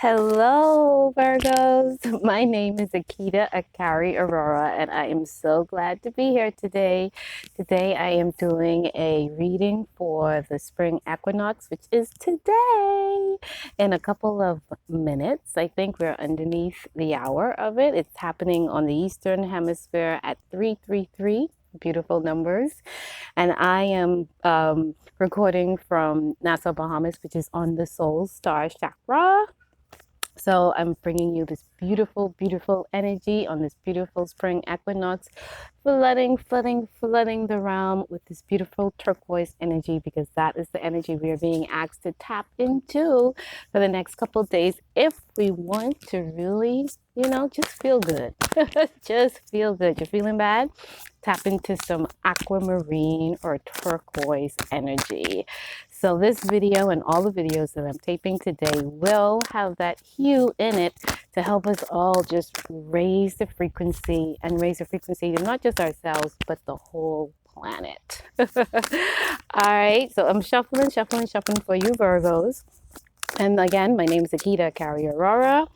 Hello, Virgos. My name is Akita Akari Aurora, and I am so glad to be here today. Today, I am doing a reading for the Spring Equinox, which is today in a couple of minutes. I think we're underneath the hour of it. It's happening on the Eastern Hemisphere at 333. Beautiful numbers. And I am recording from Nassau, Bahamas, which is on the Soul Star Chakra. So I'm bringing you this beautiful, beautiful energy on this beautiful spring equinox, flooding the realm with this beautiful turquoise energy, because that is the energy we are being asked to tap into for the next couple of days if we want to really, just feel good. Just feel good. You're feeling bad? Tap into some aquamarine or turquoise energy. So this video and all the videos that I'm taping today will have that hue in it to help us all just raise the frequency of not just ourselves, but the whole planet. All right, so I'm shuffling for you Virgos. And again, my name is Akita Carrie Aurora.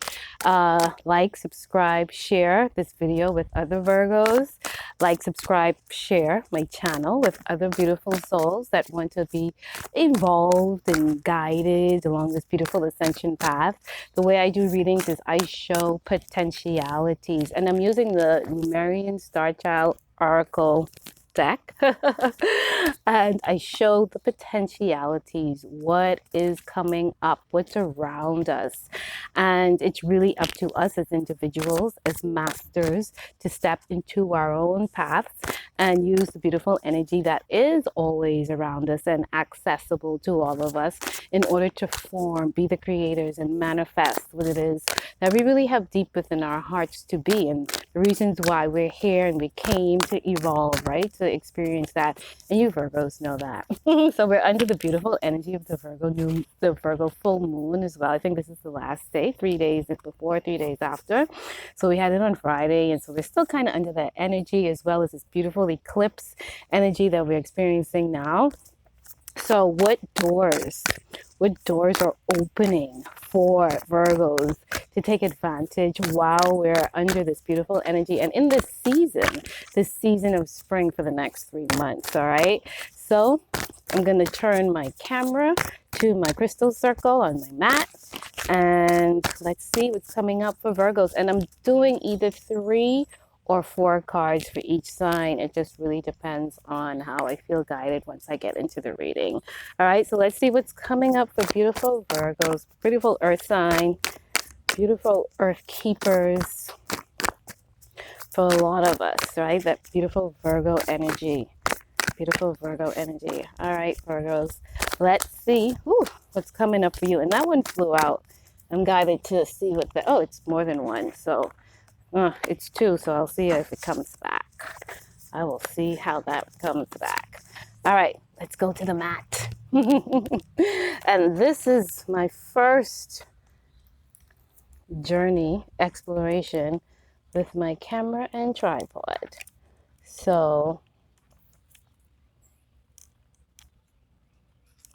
Like, subscribe, share this video with other Virgos. Like, subscribe, share my channel with other beautiful souls that want to be involved and guided along this beautiful ascension path. The way I do readings is I show potentialities, and I'm using the Lumerian Star Child Oracle deck and I show the potentialities, what is coming up, what's around us. And it's really up to us as individuals, as masters, to step into our own paths and use the beautiful energy that is always around us and accessible to all of us in order to form, be the creators, and manifest what it is that we really have deep within our hearts to be, and the reasons why we're here and we came to evolve, right? To experience that. And you Virgos know that. So we're under the beautiful energy of the Virgo full moon as well. I think this is the last day, 3 days before, 3 days after. So we had it on Friday, and so we're still kind of under that energy, as well as this beautiful eclipse energy that we're experiencing now. So what doors are opening for Virgos to take advantage while we're under this beautiful energy and in this season of spring for the next 3 months? All right, so I'm going to turn my camera to my crystal circle on my mat, and let's see what's coming up for Virgos. And I'm doing either 3 or 4 cards for each sign. It just really depends on how I feel guided once I get into the reading. All right, so let's see what's coming up for beautiful Virgos, beautiful earth sign, beautiful earth keepers, for a lot of us, right? That beautiful Virgo energy. Beautiful Virgo energy. All right, Virgos, let's see what's coming up for you. And that one flew out. I'm guided to see what it's more than one. So it's 2, so I'll see if it comes back. I will see how that comes back. All right, let's go to the mat. And this is my first journey, exploration with my camera and tripod. So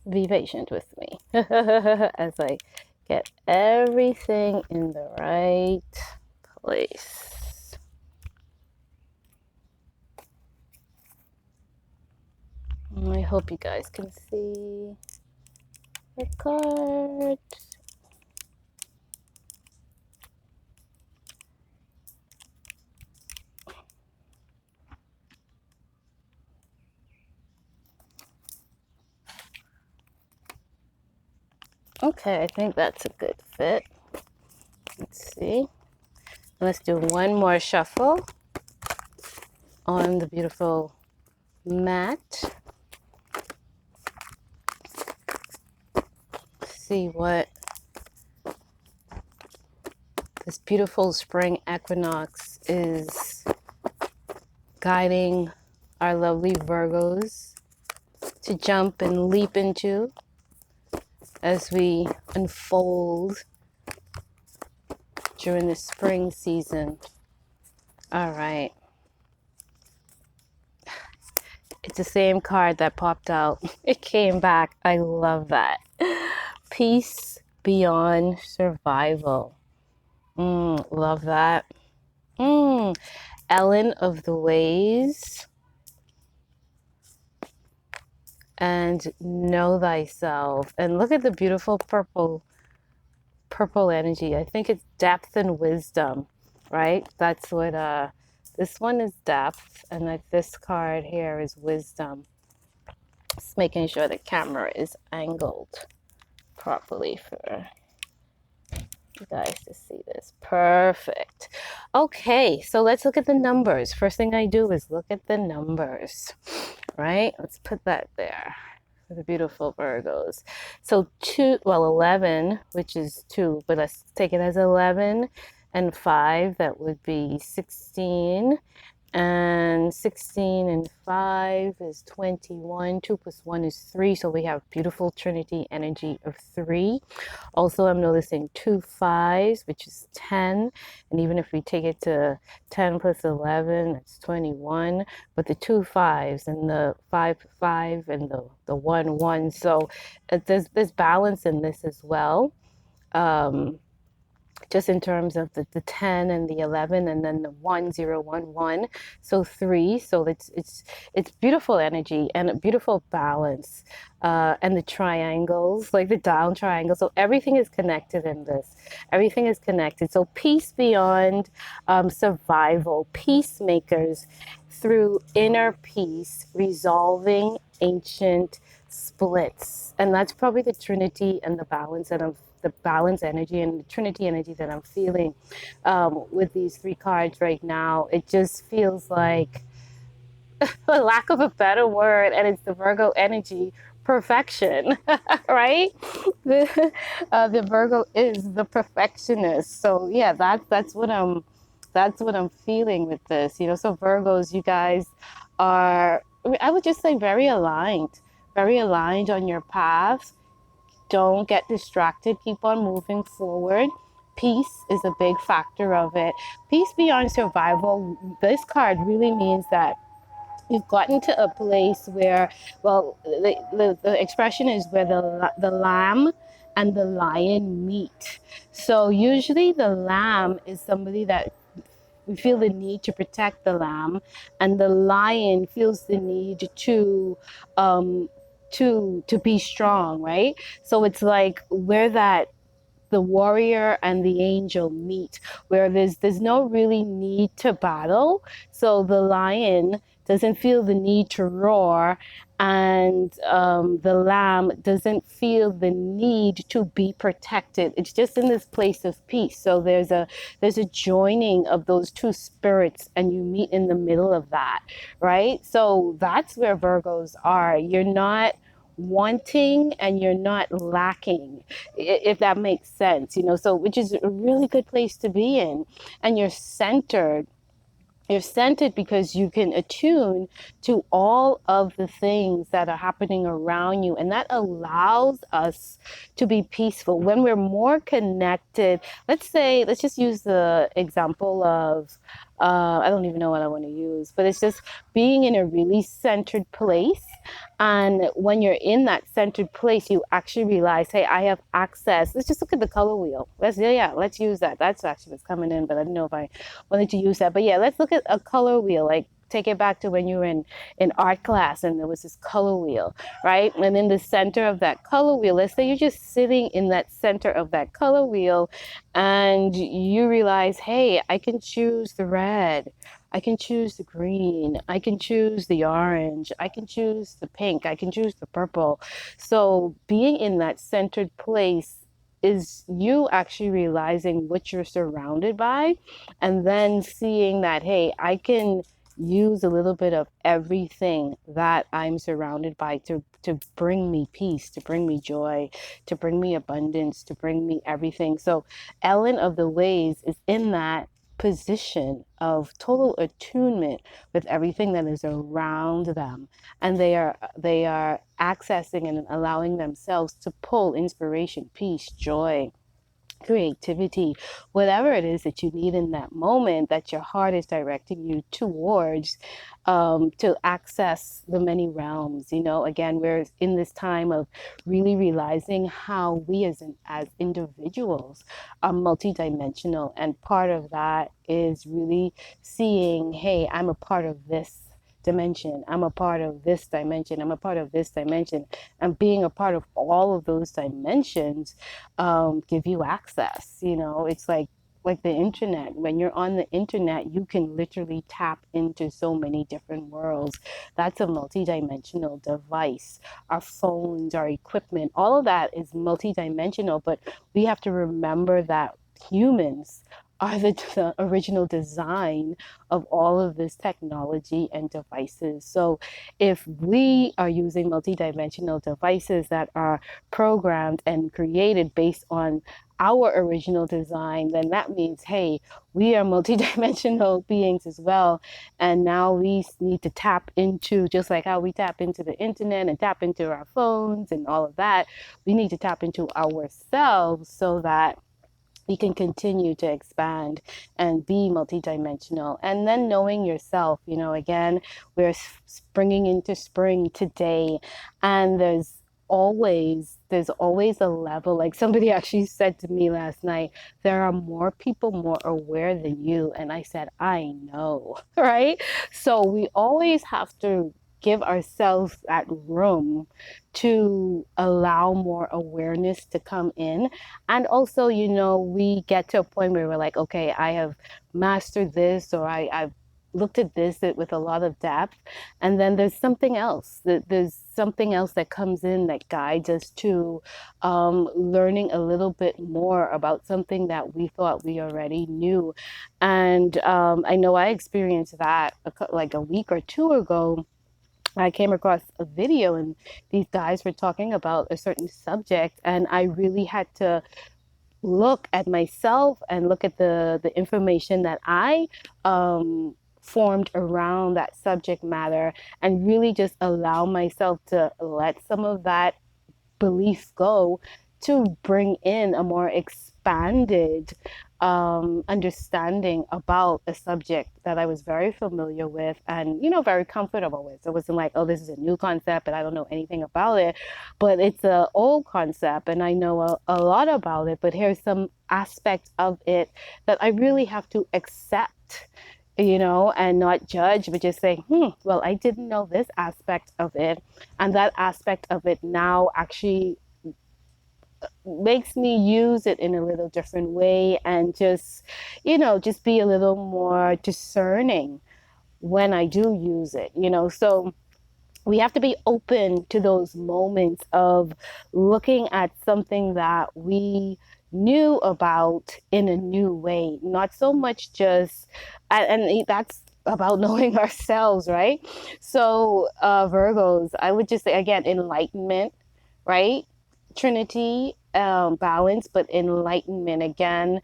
be patient with me as I get everything in the right place. I hope you guys can see the card. Okay, I think that's a good fit. Let's see. Let's do one more shuffle on the beautiful mat. See what this beautiful spring equinox is guiding our lovely Virgos to jump and leap into as we unfold during the spring season. All right. It's the same card that popped out. It came back. I love that. Peace, beyond survival. Love that. Ellen of the ways, and know thyself. And look at the beautiful purple energy. I think it's depth and wisdom, right? That's what this one is depth, and like this card here is wisdom. Just making sure the camera is angled properly for you guys to see this. Perfect. Okay, so let's look at the numbers. First thing I do is look at the numbers, right? Let's put that there for the beautiful Virgos. So 11, which is 2, but let's take it as 11 and 5. That would be 16. And 16 and 5 is 21. 2 plus 1 is 3. So we have beautiful Trinity energy of 3. Also, I'm noticing 2 5s, which is 10. And even if we take it to 10 plus 11, it's 21. But the 2 5s and the 5 5 and the 1 1. So there's balance in this as well. Just in terms of the 10 and the 11 and then the 1 0 1 1, so 3. So it's beautiful energy and a beautiful balance, and the triangles, like the down triangle. So everything is connected in this. Everything is connected. So peace beyond survival, peacemakers through inner peace, resolving ancient splits. And that's probably the Trinity and the balance that the balance energy and the Trinity energy that I'm feeling with these 3 cards right now. It just feels like, for lack of a better word, and it's the Virgo energy, perfection, right? The Virgo is the perfectionist. So yeah, that's what I'm feeling with this. So Virgos, you guys are, I would just say, very aligned on your path. Don't get distracted. Keep on moving forward. Peace is a big factor of it. Peace beyond survival. This card really means that you've gotten to a place where, well, the expression is where the lamb and the lion meet. So usually the lamb is somebody that we feel the need to protect the lamb, and the lion feels the need um, to be strong, right? So it's like where that the warrior and the angel meet, where there's no really need to battle. So the lion doesn't feel the need to roar, and the lamb doesn't feel the need to be protected. It's just in this place of peace. So there's a joining of those two spirits, and you meet in the middle of that, right? So that's where Virgos are. You're not wanting and you're not lacking, if that makes sense, so which is a really good place to be in. And you're centered because you can attune to all of the things that are happening around you. And that allows us to be peaceful when we're more connected. Let's just use the example of, I don't even know what I want to use, but it's just being in a really centered place. And when you're in that centered place, you actually realize, hey, I have access. Let's just look at the color wheel. Let's use that. That's actually what's coming in, but I didn't know if I wanted to use that. But yeah, let's look at a color wheel. Like, take it back to when you were in art class and there was this color wheel, right? And in the center of that color wheel, let's say you're just sitting in that center of that color wheel and you realize, hey, I can choose the red, I can choose the green, I can choose the orange, I can choose the pink, I can choose the purple. So being in that centered place is you actually realizing what you're surrounded by, and then seeing that, hey, I can use a little bit of everything that I'm surrounded by to bring me peace, to bring me joy, to bring me abundance, to bring me everything. So Ellen of the Ways is in that position of total attunement with everything that is around them, and they are accessing and allowing themselves to pull inspiration, peace, joy, creativity, whatever it is that you need in that moment that your heart is directing you towards, to access the many realms. Again, we're in this time of really realizing how we as individuals are multidimensional, and part of that is really seeing, hey, I'm a part of this dimension, I'm a part of this dimension, I'm a part of this dimension, and being a part of all of those dimensions give you access. It's like the internet. When you're on the internet, you can literally tap into so many different worlds. That's a multidimensional device. Our phones, our equipment, all of that is multidimensional, but we have to remember that humans are the original design of all of this technology and devices. So if we are using multidimensional devices that are programmed and created based on our original design, then that means, hey, we are multidimensional beings as well. And now we need to tap into, just like how we tap into the internet and tap into our phones and all of that, we need to tap into ourselves so that you can continue to expand and be multidimensional. And then knowing yourself, again, we're springing into spring today, and there's always a level. Like somebody actually said to me last night, there are more people more aware than you. And I said, I know, right? So we always have to give ourselves that room to allow more awareness to come in. And also, we get to a point where we're like, okay, I have mastered this, or I've looked at this with a lot of depth. And then there's something else. There's something else that comes in that guides us to learning a little bit more about something that we thought we already knew. And I know I experienced that like a week or two ago. I came across a video, and these guys were talking about a certain subject, and I really had to look at myself and look at the information that I formed around that subject matter, and really just allow myself to let some of that beliefs go, to bring in a more expanded understanding about a subject that I was very familiar with and, very comfortable with. So it wasn't like, oh, this is a new concept and I don't know anything about it, but it's an old concept and I know a lot about it, but here's some aspect of it that I really have to accept, and not judge, but just say, well, I didn't know this aspect of it. And that aspect of it now actually makes me use it in a little different way, and just be a little more discerning when I do use it. So we have to be open to those moments of looking at something that we knew about in a new way, not so much just, and that's about knowing ourselves, right? So Virgos, I would just say again, enlightenment, right? Trinity, balance, but enlightenment again,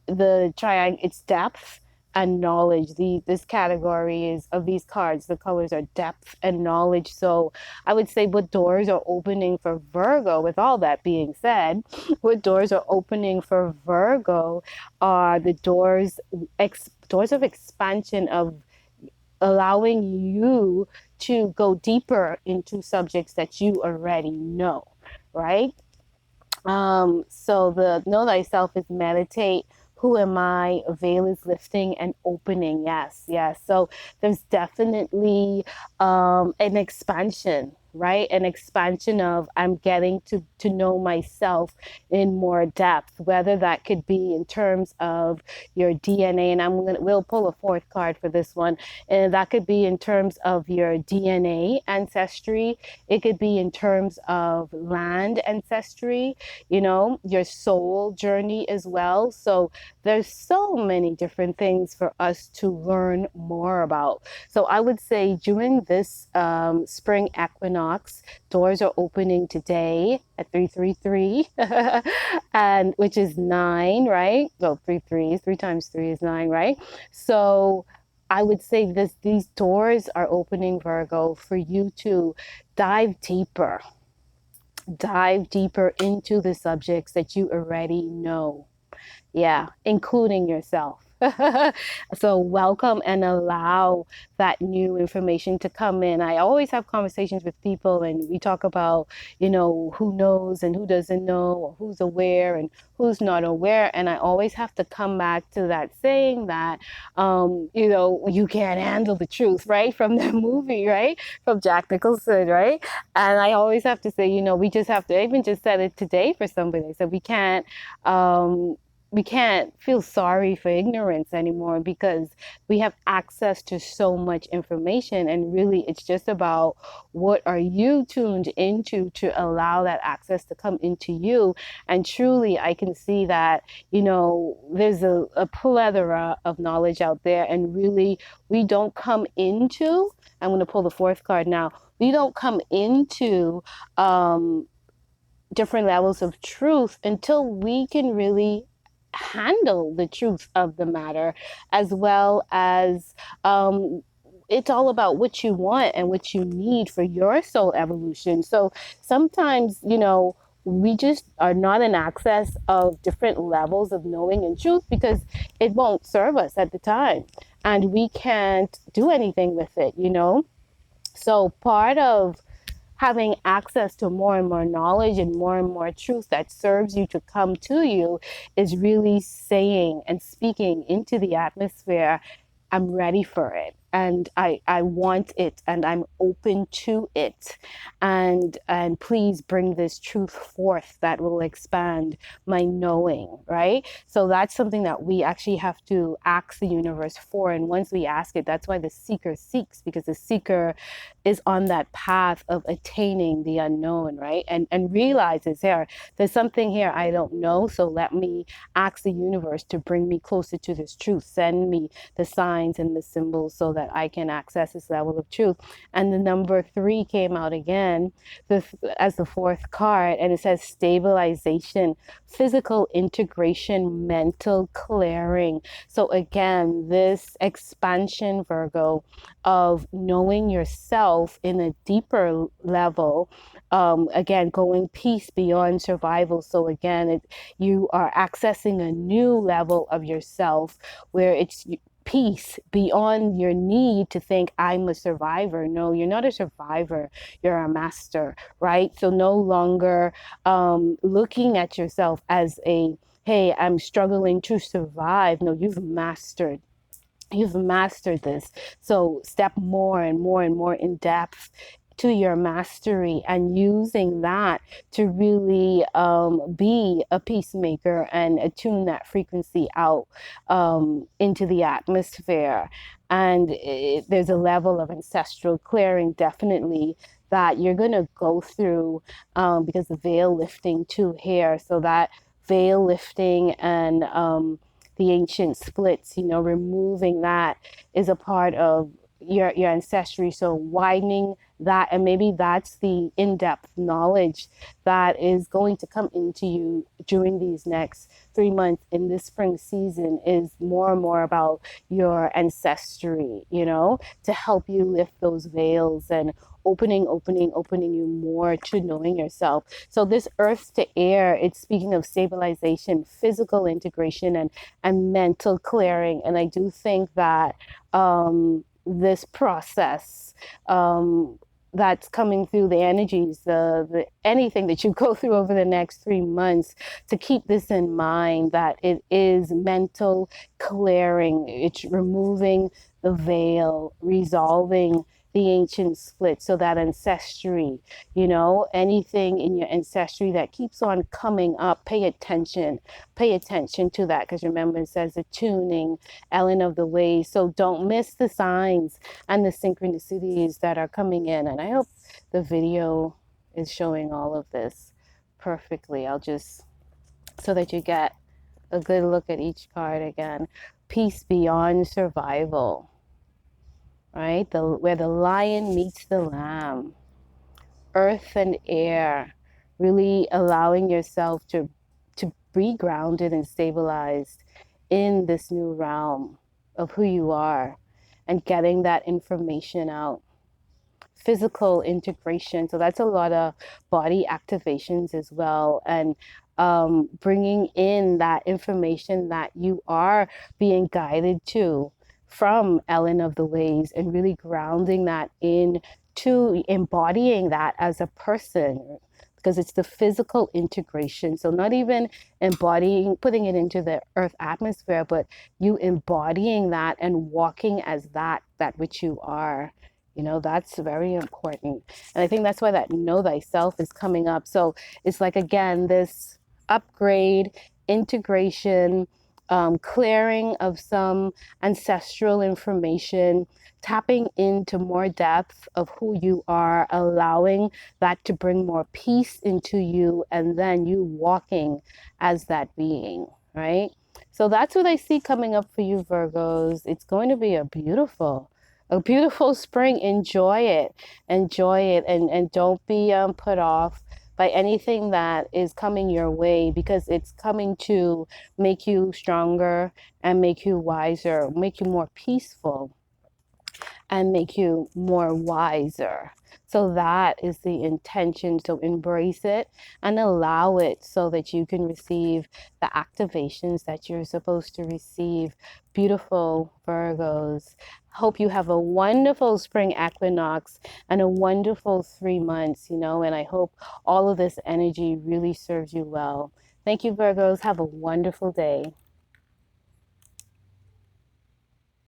the triangle, it's depth and knowledge. This category is of these cards, the colors are depth and knowledge. So I would say what doors are opening for Virgo, with all that being said, what doors are opening for Virgo are the doors of expansion, of allowing you to go deeper into subjects that you already know, right? So the know thyself is meditate. Who am I? Veil is lifting and opening. Yes, yes. So there's definitely an expansion, right? An expansion of I'm getting to know myself in more depth, whether that could be in terms of your DNA, and we'll pull a fourth card for this one, and that could be in terms of your DNA ancestry. It could be in terms of land ancestry, your soul journey as well. So there's so many different things for us to learn more about. So I would say during this spring equinox, doors are opening today at 333, and which is 9, right? Well, 3 times 3 is 9, right? So I would say these doors are opening, Virgo, for you to dive deeper, into the subjects that you already know. Yeah, including yourself. So welcome and allow that new information to come in. I always have conversations with people and we talk about, who knows and who doesn't know, or who's aware and who's not aware. And I always have to come back to that saying that, you can't handle the truth, right? From the movie, right? From Jack Nicholson, right? And I always have to say, we just have to, I even just said it today for somebody. I said, um, we can't feel sorry for ignorance anymore because we have access to so much information, and really it's just about what are you tuned into to allow that access to come into you. And truly I can see that there's a plethora of knowledge out there, and really we don't come into, I'm going to pull the fourth card now, we don't come into different levels of truth until we can really handle the truth of the matter, as well as it's all about what you want and what you need for your soul evolution. So sometimes, we just are not in access of different levels of knowing and truth because it won't serve us at the time. And we can't do anything with it. So part of having access to more and more knowledge and more truth that serves you to come to you is really saying and speaking into the atmosphere, I'm ready for it. And I want it and I'm open to it. And please bring this truth forth that will expand my knowing, right? So that's something that we actually have to ask the universe for. And once we ask it, that's why the seeker seeks, because the seeker is on that path of attaining the unknown, right? And realizes there's something here I don't know. So let me ask the universe to bring me closer to this truth. Send me the signs and the symbols so that I can access this level of truth. And the number 3 came out again as the fourth card, and it says stabilization, physical integration, mental clearing. So again, this expansion, Virgo, of knowing yourself in a deeper level, again, going peace beyond survival. So again, you are accessing a new level of yourself where it's peace beyond your need to think I'm a survivor. No, you're not a survivor. You're a master, right? So no longer looking at yourself as hey, I'm struggling to survive. No, you've mastered this. So step more and more and more in depth to your mastery, and using that to really be a peacemaker and attune that frequency out into the atmosphere. And there's a level of ancestral clearing definitely that you're going to go through because the veil lifting too here. So that veil lifting and the ancient splits, removing that is a part of your ancestry. So widening that, and maybe that's the in-depth knowledge that is going to come into you during these next 3 months in this spring season, is more and more about your ancestry, to help you lift those veils and opening you more to knowing yourself. So this earth to air, it's speaking of stabilization, physical integration, and mental clearing. And I do think that this process that's coming through the energies, the anything that you go through over the next 3 months, to keep this in mind, that it is mental clearing. It's removing the veil, resolving the ancient split. So that ancestry, anything in your ancestry that keeps on coming up, pay attention to that, because remember it says the tuning element of the way. So don't miss the signs and the synchronicities that are coming in. And I hope the video is showing all of this perfectly. I'll just, so that you get a good look at each card again. Peace beyond survival, right? Where the lion meets the lamb, earth and air, really allowing yourself to be grounded and stabilized in this new realm of who you are, and getting that information out. Physical integration, so that's a lot of body activations as well, and bringing in that information that you are being guided to from Ellen of the Ways, and really grounding that in to embodying that as a person, because it's the physical integration. So not even embodying, putting it into the earth atmosphere, but you embodying that and walking as that which you are. You know, that's very important. And I think that's why that know thyself is coming up. So it's like, again, this upgrade, integration, clearing of some ancestral information, tapping into more depth of who you are, allowing that to bring more peace into you, and then you walking as that being, right? So that's what I see coming up for you, Virgos. It's going to be a beautiful spring. Enjoy it, and don't be put off by anything that is coming your way, because it's coming to make you stronger and make you wiser, make you more peaceful, and make you more wiser. So that is the intention. So embrace it and allow it so that you can receive the activations that you're supposed to receive. Beautiful Virgos. Hope you have a wonderful spring equinox and a wonderful 3 months, and I hope all of this energy really serves you well. Thank you, Virgos. Have a wonderful day.